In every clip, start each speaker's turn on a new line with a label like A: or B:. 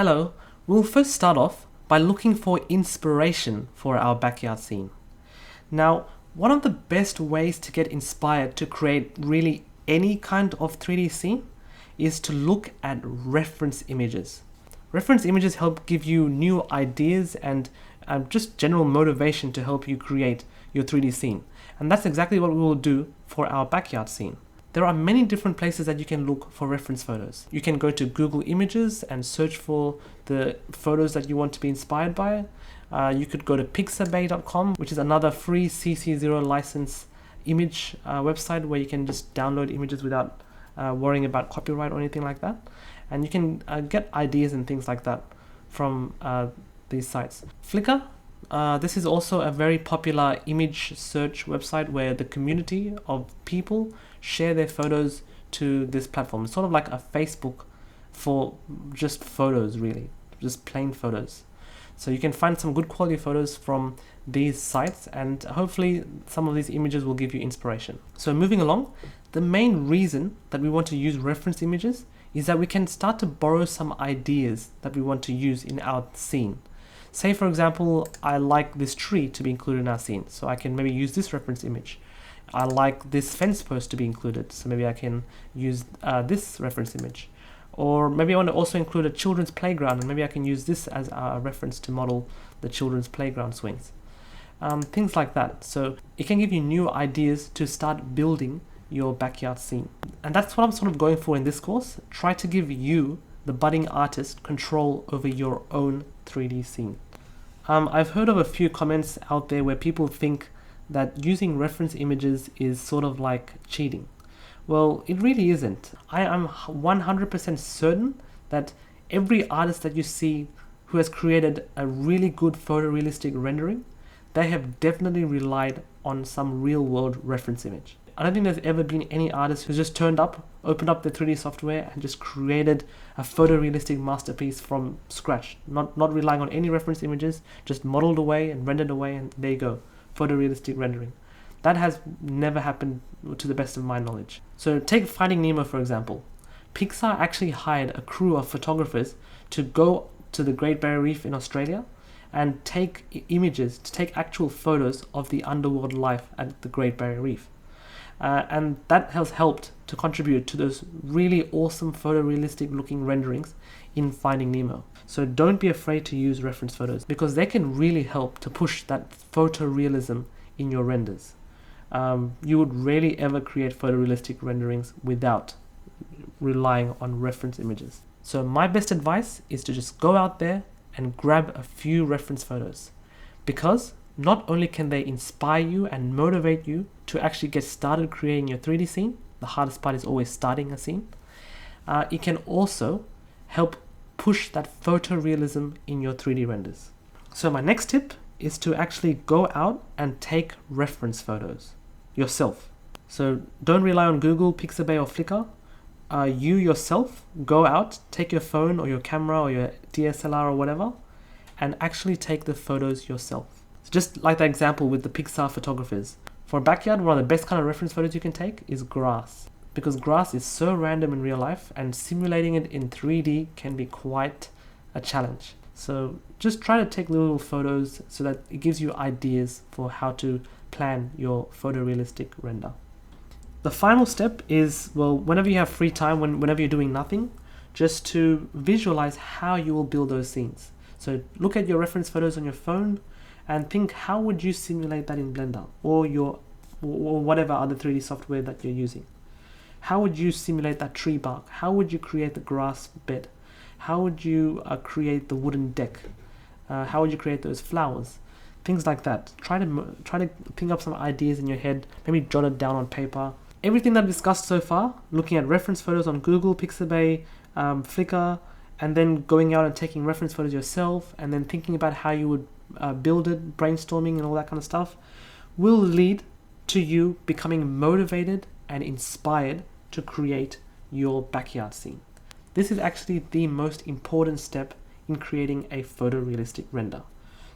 A: Hello, we'll first start off by looking for inspiration for our backyard scene. Now, one of the best ways to get inspired to create really any kind of 3D scene is to look at reference images. Reference images help give you new ideas and just general motivation to help you create your 3D scene. And that's exactly what we will do for our backyard scene. There are many different places that you can look for reference photos. You can go to Google Images and search for the photos that you want to be inspired by. You could go to pixabay.com, which is another free CC0 license image website where you can just download images without worrying about copyright or anything like that. And you can get ideas and things like that from these sites. Flickr. This is also a very popular image search website where the community of people share their photos to this platform. It's sort of like a Facebook for just photos, really, just plain photos. So you can find some good quality photos from these sites, and hopefully some of these images will give you inspiration. So moving along, the main reason that we want to use reference images is that we can start to borrow some ideas that we want to use in our scene. Say for example, I like this tree to be included in our scene, so I can maybe use this reference image. I like this fence post to be included, so maybe I can use this reference image. Or maybe I want to also include a children's playground, and maybe I can use this as a reference to model the children's playground swings. Things like that. So it can give you new ideas to start building your backyard scene. And that's what I'm sort of going for in this course. Try to give you, the budding artist, control over your own 3D scene. I've heard of a few comments out there where people think that using reference images is sort of like cheating. Well, it really isn't. I am 100% certain that every artist that you see who has created a really good photorealistic rendering, they have definitely relied on some real world reference image. I don't think there's ever been any artist who's just turned up, opened up the 3D software and just created a photorealistic masterpiece from scratch. Not relying on any reference images, just modeled away and rendered away, and there you go, photorealistic rendering. That has never happened to the best of my knowledge. So take Finding Nemo for example. Pixar actually hired a crew of photographers to go to the Great Barrier Reef in Australia and take images, to take actual photos of the underwater life at the Great Barrier Reef. And that has helped to contribute to those really awesome photorealistic looking renderings in Finding Nemo. So don't be afraid to use reference photos because they can really help to push that photorealism in your renders. You would rarely ever create photorealistic renderings without relying on reference images. So my best advice is to just go out there and grab a few reference photos, because not only can they inspire you and motivate you to actually get started creating your 3D scene, the hardest part is always starting a scene, it can also help push that photorealism in your 3D renders. So my next tip is to actually go out and take reference photos yourself. So don't rely on Google, Pixabay or Flickr. You yourself go out, take your phone or your camera or your DSLR or whatever, and actually take the photos yourself. Just like the example with the Pixar photographers. For a backyard, one of the best kind of reference photos you can take is grass. Because grass is so random in real life and simulating it in 3D can be quite a challenge. So just try to take little photos so that it gives you ideas for how to plan your photorealistic render. The final step is, well, whenever you have free time, whenever you're doing nothing, just to visualize how you will build those scenes. So look at your reference photos on your phone and think, how would you simulate that in Blender or whatever other 3D software that you're using? How would you simulate that tree bark? How would you create the grass bed? How would you create the wooden deck? How would you create those flowers? Things like that. Try to think up some ideas in your head, maybe jot it down on paper. Everything that I've discussed so far, looking at reference photos on Google, Pixabay, Flickr, and then going out and taking reference photos yourself, and then thinking about how you would build it, brainstorming and all that kind of stuff, will lead to you becoming motivated and inspired to create your backyard scene. This is actually the most important step in creating a photorealistic render.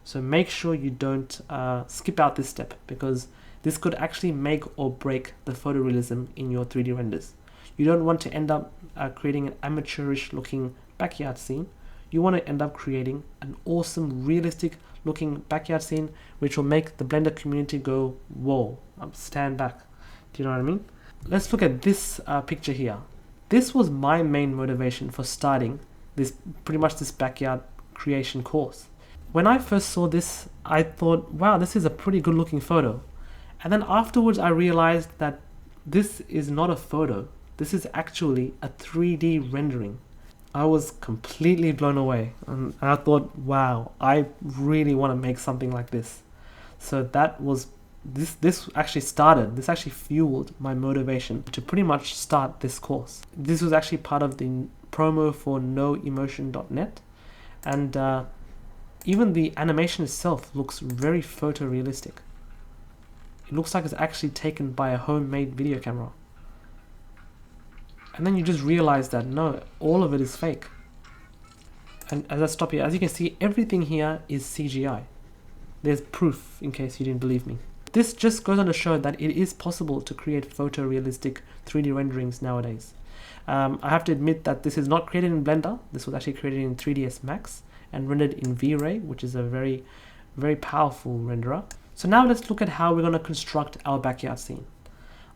A: So make sure you don't skip out this step, because this could actually make or break the photorealism in your 3D renders. You don't want to end up creating an amateurish looking backyard scene. you want to end up creating an awesome, realistic looking backyard scene, which will make the Blender community go, whoa, stand back. Do you know what I mean? Let's look at this picture here. This was my main motivation for starting pretty much this backyard creation course. When I first saw this, I thought, wow, this is a pretty good looking photo. And then afterwards I realized that this is not a photo. This is actually a 3D rendering. I was completely blown away, and I thought, wow, I really want to make something like this. So that was, this actually fueled my motivation to pretty much start this course. This was actually part of the promo for noemotion.net, and even the animation itself looks very photorealistic. It looks like it's actually taken by a homemade video camera. And then you just realize that no, all of it is fake. And as I stop here, as you can see, everything here is CGI. There's proof in case you didn't believe me. This just goes on to show that it is possible to create photorealistic 3D renderings nowadays. I have to admit that this is not created in Blender. This was actually created in 3ds Max and rendered in V-Ray, which is a very, very powerful renderer. So now let's look at how we're going to construct our backyard scene.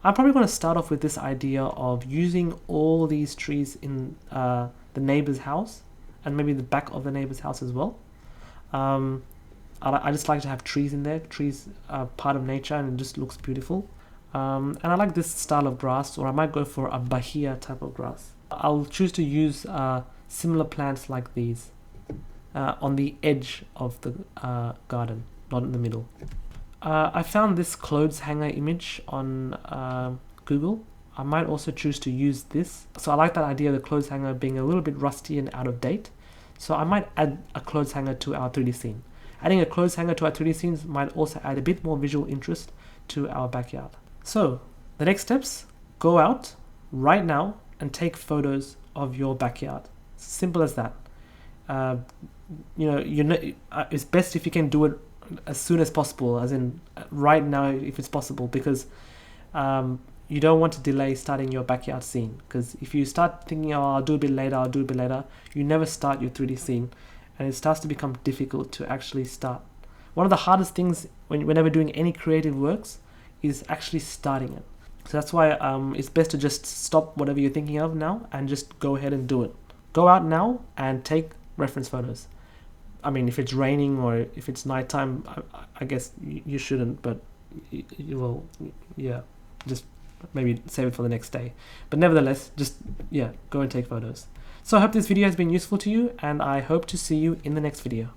A: I'm probably going to start off with this idea of using all these trees in the neighbor's house and maybe the back of the neighbor's house as well. I just like to have trees in there. Trees are part of nature and it just looks beautiful. And I like this style of grass, or I might go for a bahia type of grass. I'll choose to use similar plants like these on the edge of the garden, not in the middle. I found this clothes hanger image on Google. I might also choose to use this. So I like that idea of the clothes hanger being a little bit rusty and out of date. So I might add a clothes hanger to our 3D scene. Adding a clothes hanger to our 3D scenes might also add a bit more visual interest to our backyard. So the next steps, go out right now and take photos of your backyard. Simple as that. It's best if you can do it as soon as possible, as in right now if it's possible, because you don't want to delay starting your backyard scene, because if you start thinking, oh, I'll do a bit later, you never start your 3D scene and it starts to become difficult to actually start. One of the hardest things whenever doing any creative works is actually starting it. So that's why it's best to just stop whatever you're thinking of now and just go ahead and do it. Go out now and take reference photos. I mean, if it's raining or if it's nighttime, I guess you shouldn't, but you will, yeah, just maybe save it for the next day. But nevertheless, just, yeah, go and take photos. So I hope this video has been useful to you, and I hope to see you in the next video.